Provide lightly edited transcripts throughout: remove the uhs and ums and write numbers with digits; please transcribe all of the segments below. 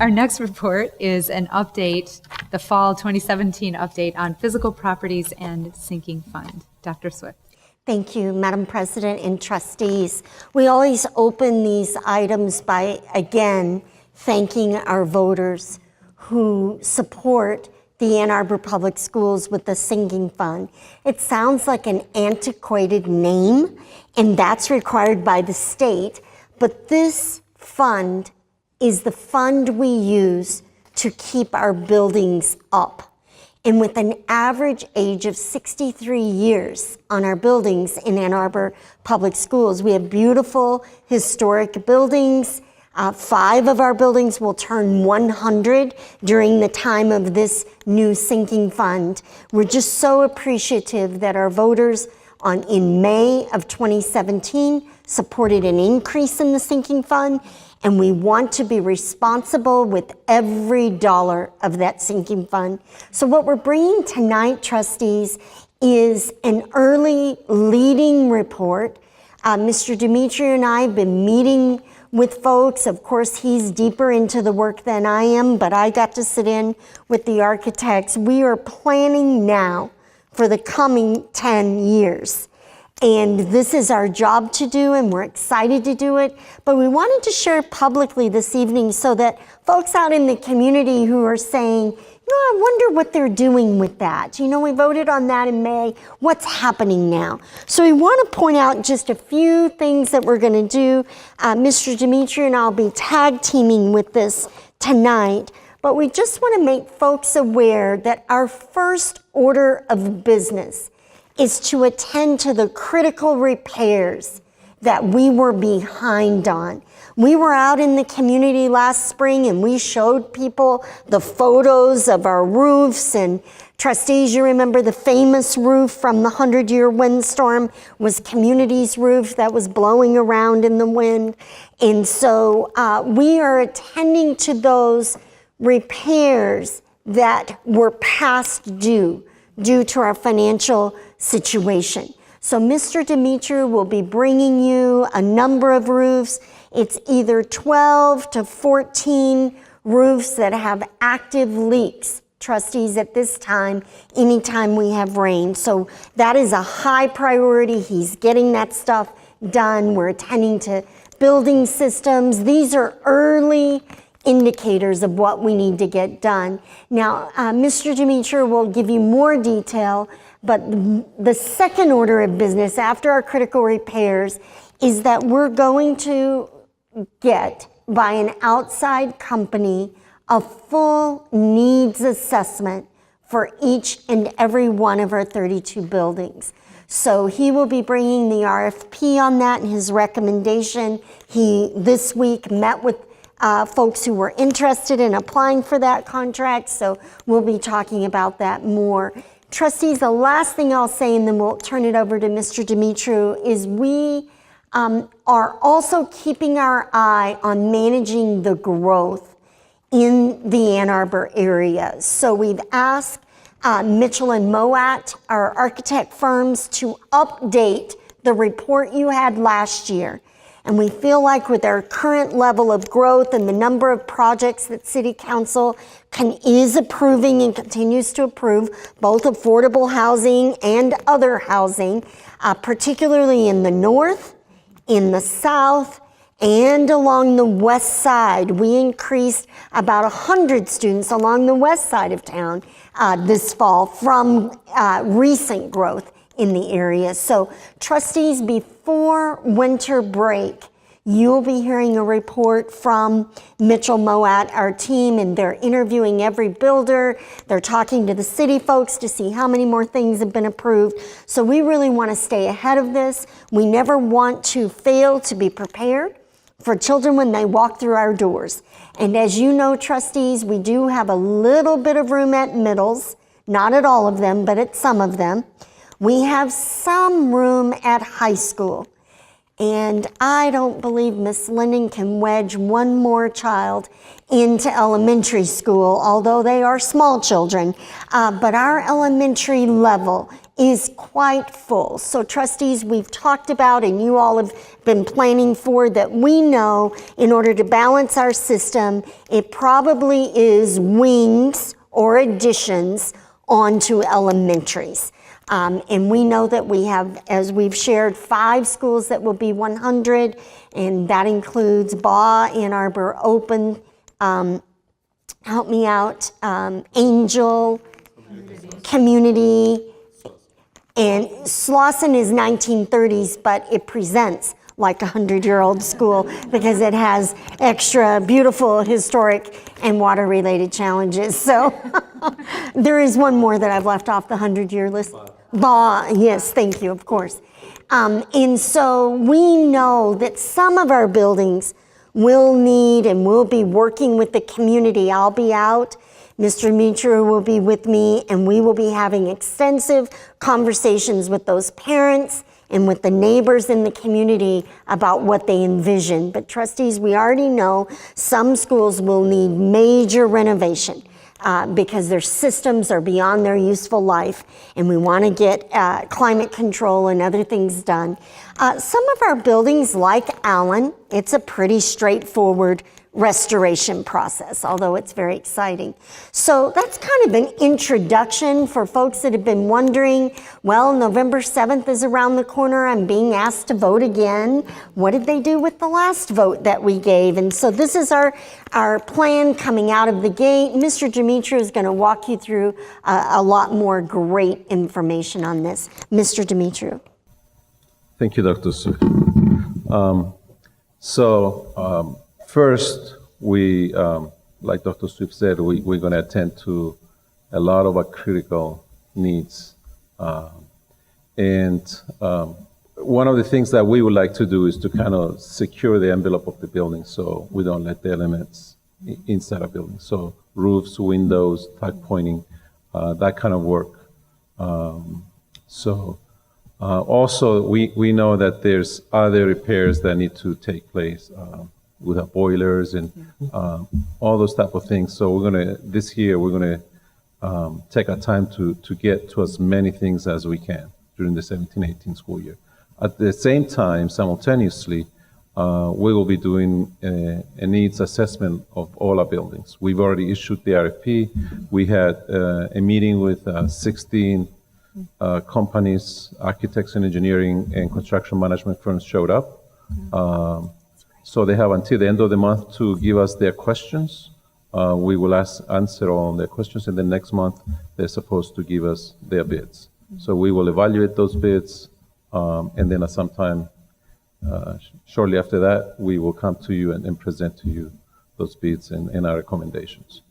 Our next report is an update, the fall 2017 update on physical properties and sinking fund. Dr. Swift. Thank you, Madam President and trustees. We always open these items by, again, thanking our voters who support the Ann Arbor Public Schools with the sinking fund. It sounds like an antiquated name, and that's required by the state, but this fund is the fund we use to keep our buildings up. And with an average age of 63 years on our buildings in Ann Arbor Public Schools, we have beautiful historic buildings. 5 of our buildings will turn 100 during the time of this new sinking fund. We're just so appreciative that our voters in May of 2017 supported an increase in the sinking fund, and we want to be responsible with every dollar of that sinking fund. So what we're bringing tonight, trustees, is an early leading report. Mr. Dimitri and I have been meeting with folks. Of course, he's deeper into the work than I am, but I got to sit in with the architects. We are planning now for the coming 10 years. And this is our job to do, and we're excited to do it. But we wanted to share publicly this evening so that folks out in the community who are saying, I wonder what they're doing with that. We voted on that in May. What's happening now? So we want to point out just a few things that we're going to do. Mr. Dimitri and I'll be tag teaming with this tonight. But we just want to make folks aware that our first order of business is to attend to the critical repairs that we were behind on. We were out in the community last spring and we showed people the photos of our roofs, and trustees, you remember the famous roof from the 100-year windstorm was Community's roof that was blowing around in the wind. And so we are attending to those repairs that were past due to our financial situation. So Mr. Dimitri will be bringing you a number of roofs. It's either 12 to 14 roofs that have active leaks, trustees, at this time, anytime we have rain. So that is a high priority. He's getting that stuff done. We're attending to building systems. These are early indicators of what we need to get done. Now, Mr. Dimitri will give you more detail, but the second order of business after our critical repairs is that we're going to get, by an outside company, a full needs assessment for each and every one of our 32 buildings. So he will be bringing the RFP on that and his recommendation. He, this week, met with folks who were interested in applying for that contract, so we'll be talking about that more. Trustees, the last thing I'll say, and then we'll turn it over to Mr. Dimitri, is we are also keeping our eye on managing the growth in the Ann Arbor area. So we've asked Mitchell and Moat, our architect firms, to update the report you had last year. And we feel like with our current level of growth and the number of projects that City Council is approving and continues to approve, both affordable housing and other housing, particularly in the north, in the south, and along the west side. We increased about 100 students along the west side of town this fall from recent growth in the area. So trustees, before winter break, you'll be hearing a report from Mitchell Moat, our team, and they're interviewing every builder. They're talking to the city folks to see how many more things have been approved. So we really want to stay ahead of this. We never want to fail to be prepared for children when they walk through our doors. And as you know, trustees, we do have a little bit of room at middles, not at all of them, but at some of them. We have some room at high school. And I don't believe Miss Linden can wedge one more child into elementary school, although they are small children. But our elementary level is quite full. So trustees, we've talked about, and you all have been planning for, that we know in order to balance our system, it probably is wings or additions onto elementaries. And we know that we have, as we've shared, 5 schools that will be 100, and that includes Baugh, Ann Arbor Open, help me out, Angel, Community, and Slauson is 1930s, but it presents like a 100-year-old school because it has extra beautiful historic and water-related challenges. So there is one more that I've left off the 100-year list. Baugh, yes, thank you, of course. And so we know that some of our buildings will need, and we'll be working with the community. I'll be out, Mr. Mitra will be with me, and we will be having extensive conversations with those parents and with the neighbors in the community about what they envision. But trustees, we already know some schools will need major renovation because their systems are beyond their useful life, and we want to get climate control and other things done. Some of our buildings, like Allen, it's a pretty straightforward restoration process, although it's very exciting. So that's kind of an introduction for folks that have been wondering, well, November 7th is around the corner. I'm being asked to vote again. What did they do with the last vote that we gave? And so this is our plan coming out of the gate. Mr. Dimitri is going to walk you through a lot more great information on this. Mr. Dimitri. Thank you, Dr. Swift. First, we, like Dr. Swift said, we're going to attend to a lot of our critical needs. And one of the things that we would like to do is to kind of secure the envelope of the building so we don't let the elements inside a building. So roofs, windows, tuck pointing, that kind of work. Also, we know that there's other repairs that need to take place. We have boilers and all those type of things. So this year, we're gonna take our time to get to as many things as we can during the 17-18 school year. At the same time, simultaneously, we will be doing a needs assessment of all our buildings. We've already issued the RFP. We had a meeting with 16 companies, architects and engineering and construction management firms showed up. So they have until the end of the month to give us their questions. We will answer all their questions, and then next month they're supposed to give us their bids. So we will evaluate those bids, and then at some time shortly after that, we will come to you and present to you those bids and our recommendations.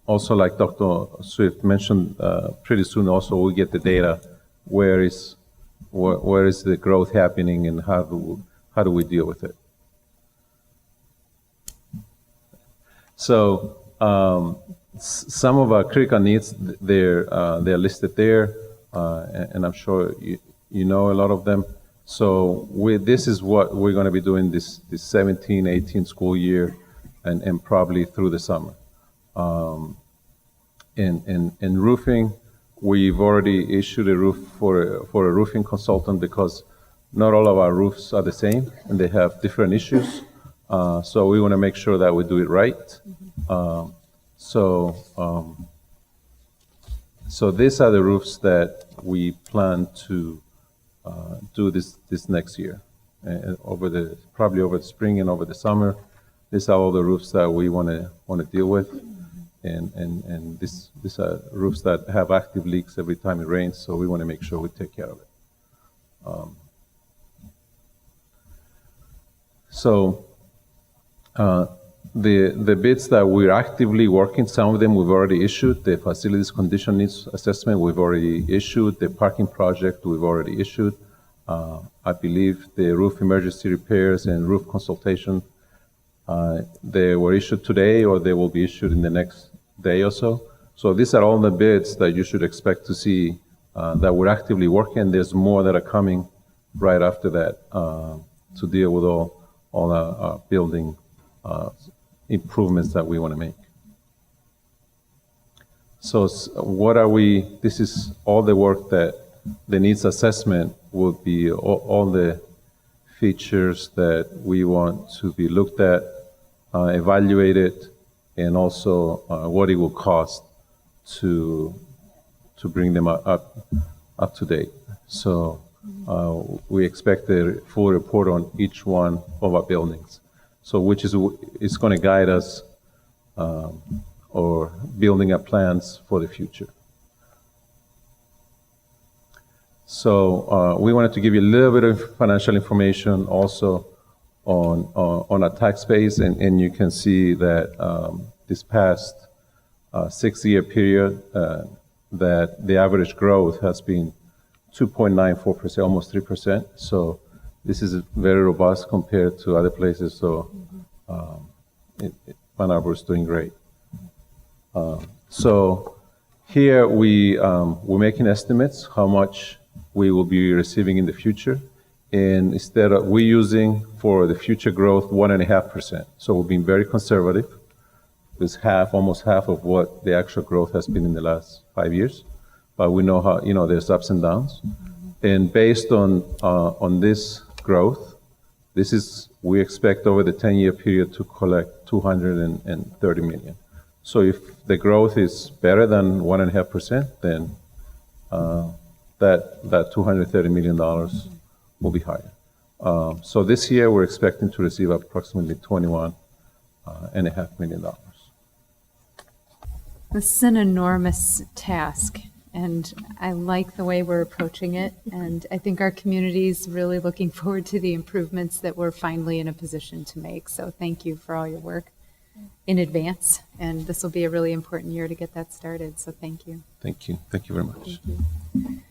Also, like Dr. Swift mentioned, pretty soon also we'll get the data. Where is the growth happening, and how do we deal with it? So some of our critical needs, they're listed there, and I'm sure you know a lot of them. So this is what we're going to be doing this 17-18 school year, and probably through the summer. In roofing, we've already issued a roof for a roofing consultant because not all of our roofs are the same and they have different issues. So we want to make sure that we do it right. So these are the roofs that we plan to do this next year, probably over the spring and over the summer. These are all the roofs that we want to deal with. And these are roofs that have active leaks every time it rains, so we want to make sure we take care of it. The bids that we're actively working, some of them we've already issued. The facilities condition needs assessment we've already issued. The parking project we've already issued. I believe the roof emergency repairs and roof consultation, they were issued today, or they will be issued in the next day or so. So these are all the bids that you should expect to see that we're actively working. There's more that are coming right after that to deal with all our building improvements that we want to make. So what are we, this is all the work that the needs assessment will be, all the features that we want to be looked at, evaluated, and also what it will cost to bring them up to date. So we expect a full report on each one of our buildings. So which is going to guide us or building our plans for the future. So we wanted to give you a little bit of financial information also on our tax base, and you can see that this past 6-year period that the average growth has been 2.94%, almost 3%. So this is very robust compared to other places. So Arbor is doing great. So here we're making estimates how much we will be receiving in the future. And instead of, we're using for the future growth 1.5%. So we're being very conservative. It's almost half of what the actual growth has been in the last 5 years. But we know how, there's ups and downs. And based on this growth, we expect over the 10-year period to collect $230 million. So if the growth is better than 1.5%, then that $230 million will be higher. So this year we're expecting to receive approximately $21.5 million. This is an enormous task, and I like the way we're approaching it, and I think our community is really looking forward to the improvements that we're finally in a position to make. So thank you for all your work in advance, and this will be a really important year to get that started, so thank you. Thank you. Thank you very much. Thank you.